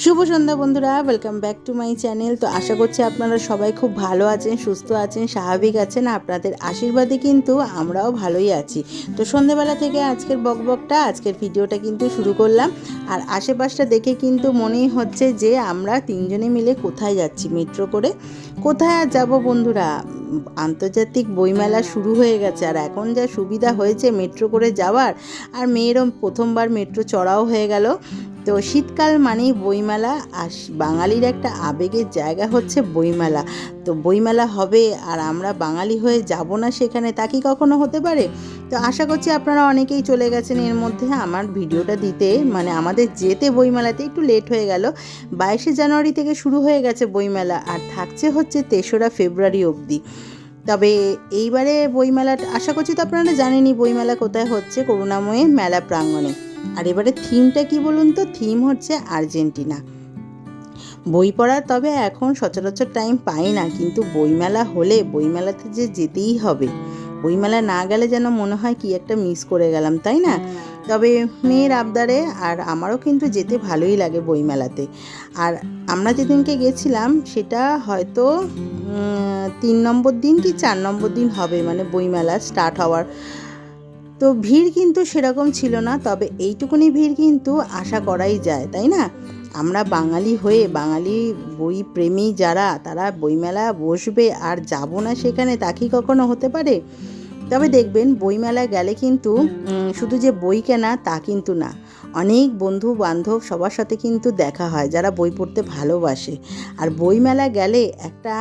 শুভ সন্ধ্যা বন্ধুরা, welcome back to my channel. তো আশা করছি আপনারা সবাই খুব ভালো আছেন, সুস্থ আছেন, স্বাভাবিক আছেন। আপনাদের আশীর্বাদে কিন্তু আমরাও ভালোই আছি। তো সন্ধ্যাবেলা থেকে আজকের ভিডিওটা কিন্তু শুরু করলাম। আর আশেপাশটা দেখে কিন্তু মনেই হচ্ছে যে আমরা তিনজনে মিলে কোথায় যাচ্ছি মেট্রো করে। কোথায় আর যাবো বন্ধুরা, আন্তর্জাতিক বইমেলা শুরু হয়ে গেছে। আর এখন যা সুবিধা হয়েছে মেট্রো করে যাওয়ার, আর মেয়েরও প্রথমবার মেট্রো চড়াও হয়ে গেল। তো শীতকাল মানেই বইমেলা, আর বাঙালির একটা আবেগের জায়গা হচ্ছে বইমেলা। তো বইমেলা হবে আর আমরা বাঙালি হয়ে যাব না সেখানে, তা কি কখনো হতে পারে? তো আশা করছি আপনারা অনেকেই চলে গেছেন এর মধ্যে। আমার ভিডিওটা দিতে আমাদের যেতে বইমেলাতে একটু লেট হয়ে গেল। 22শে জানুয়ারি থেকে শুরু হয়ে গেছে বইমেলা, আর থাকছে হচ্ছে 3রা ফেব্রুয়ারি অবধি। তবে এইবারে বইমেলাটা আশা করছি তো আপনারা জানেনই বইমেলা কোথায় হচ্ছে, করুণাময়ী মেলা প্রাঙ্গণে। আর এবারে থিমটা কি বলুন তো, থিম হচ্ছে আর্জেন্টিনা। বই পড়ার তবে এখন সচরাচর টাইম পাই না, কিন্তু বইমেলা হলে বইমেলাতে যে যেতেই হবে। বইমেলা না গেলে যেন মনে হয় কি একটা মিস করে গেলাম, তাই না? তবে মেয়ের আবদারে আর আমারও কিন্তু যেতে ভালোই লাগে বইমেলাতে। আর আমরা যেদিনকে গেছিলাম সেটা হয়তো 3 নম্বর দিন কি 4 নম্বর দিন হবে, মানে বইমেলা স্টার্ট হওয়ার। তো ভিড় কিন্তু সেরকম ছিল না, তবে এইটুকুনি ভিড় কিন্তু আশা করাই যায়, তাই না? আমরা বাঙালি হয়ে, বাঙালি বই প্রেমী যারা, তারা বইমেলা বসবে আর যাব না সেখানে, তা কি কখনো হতে পারে? তবে দেখবেন বইমেলায় গেলে কিন্তু শুধু যে বই কেনা তা কিন্তু না, অনেক বন্ধু বান্ধব সবার সাথে কিন্তু দেখা হয় যারা বই পড়তে ভালোবাসে। আর বইমেলা গেলে একটা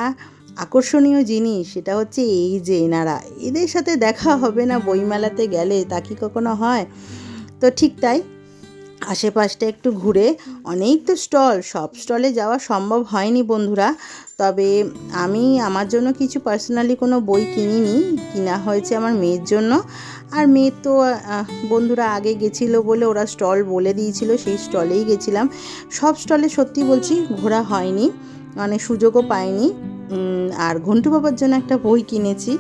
আকর্ষণীয় জিনিস, সেটা হচ্ছে এই যে এদের সাথে দেখা হবে না বইমেলাতে গেলে, তা কি কখনো হয়? তো ঠিক তাই, আশেপাশটা একটু ঘুরে, অনেক তো স্টল, সব স্টলে যাওয়া সম্ভব হয়নি বন্ধুরা। তবে আমি আমার জন্য কিছু পার্সোনালি কোনো বই কিনিনি, কিনা হয়েছে আমার মেয়ের জন্য। আর মেয়ে তো বন্ধুরা আগে গেছিলো বলে ওরা স্টল বলে দিয়েছিল, সেই স্টলেই গেছিলাম। সব স্টলে সত্যি বলছি ঘোরা হয়নি, মানে সুযোগও পাইনি। আর ঘন্টু বাবার জন্য একটা বই কিনেছি।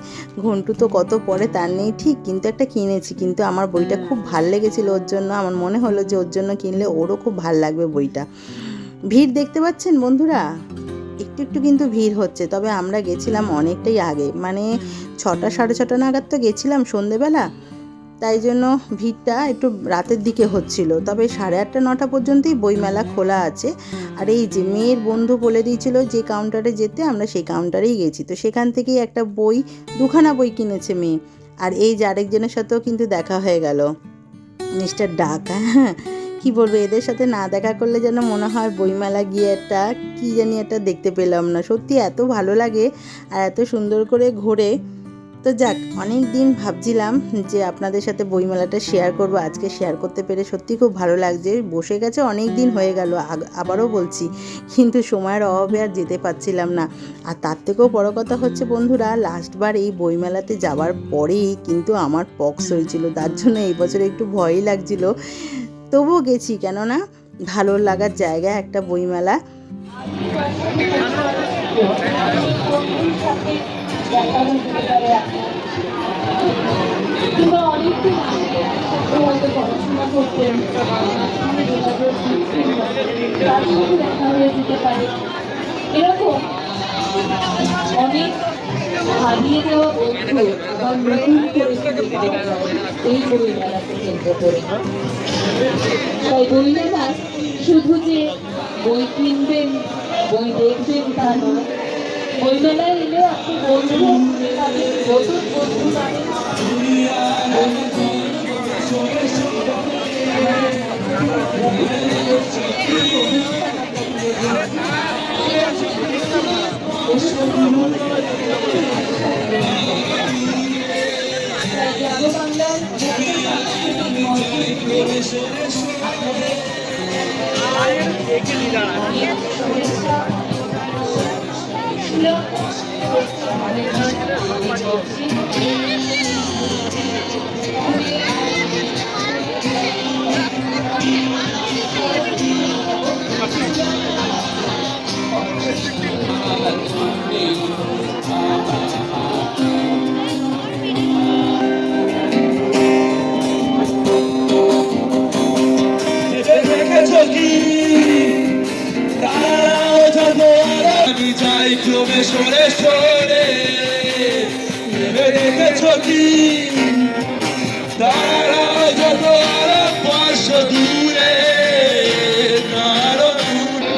ঘন্টু তো কত পড়ে তার নেই ঠিক, কিন্তু একটা কিনেছি। কিন্তু আমার বইটা খুব ভাল লেগেছিলো ওর জন্য, আমার মনে হলো যে ওর জন্য কিনলে ওরও খুব ভাল লাগবে বইটা। ভিড় দেখতে পাচ্ছেন বন্ধুরা, একটু একটু কিন্তু ভিড় হচ্ছে। তবে আমরা গেছিলাম অনেকটাই আগে, মানে 6টা 6:30 নাগাদ তো গেছিলাম সন্ধেবেলা, তাই জন্য ভিড়টা একটু রাতের দিকে হচ্ছিল। তবে 8:30 9টা পর্যন্তই বইমেলা খোলা আছে। আর এই যে মেয়ের বন্ধু বলে দিয়েছিল যে কাউন্টারে যেতে, আমরা সেই কাউন্টারেই গেছি। তো সেখান থেকেই একটা বই, 2খানা বই কিনেছে মেয়ে। আর এই যে আরেকজনের সাথেও কিন্তু দেখা হয়ে গেল, মিস্টার ডাক। হ্যাঁ, কী বলবো, এদের সাথে না দেখা করলে যেন মনে হয় বইমেলা গিয়ে একটা কী জানি একটা দেখতে পেলাম না। সত্যি এত ভালো লাগে আর এত সুন্দর করে ঘোরে। তো যাক, অনেক দিন ভাবছিলাম যে আপনাদের সাথে বইমেলাটা শেয়ার করব, আজকে শেয়ার করতে পেরে সত্যি খুব ভালো লাগছে। বসে গেছে অনেক দিন হয়ে গেল, আবারও বলছি, কিন্তু সময়ের অভাবে আর যেতে পারছিলাম না। আর তার থেকেও বড় কথা হচ্ছে বন্ধুরা, লাস্টবার এই বইমেলাতে যাওয়ার পরেই কিন্তু আমার পক্স হয়েছিল, তার জন্য এই বছর একটু ভয়ই লাগছিল। তবুও গেছি, কেননা ভালো লাগার জায়গা একটা বইমেলা। কিংবা অনেকদিন আগে হয়তো পড়াশোনা করতেন, তার সাথে দেখা হয়ে যেতে পারে। এরকম অনেক হারিয়ে দেওয়া বন্ধু আবার নতুন করে এই বই মেলাতে কেন্দ্র করে। তাই বই মেলা শুধু যে বই কিনবেন, বই দেখবেন তা নয়, বইমেলায় এলে আপনি বন্ধু পাবেন, নতুন বন্ধু পাবেন। কি তারা যত আরো 500 দূরে আরো দূরে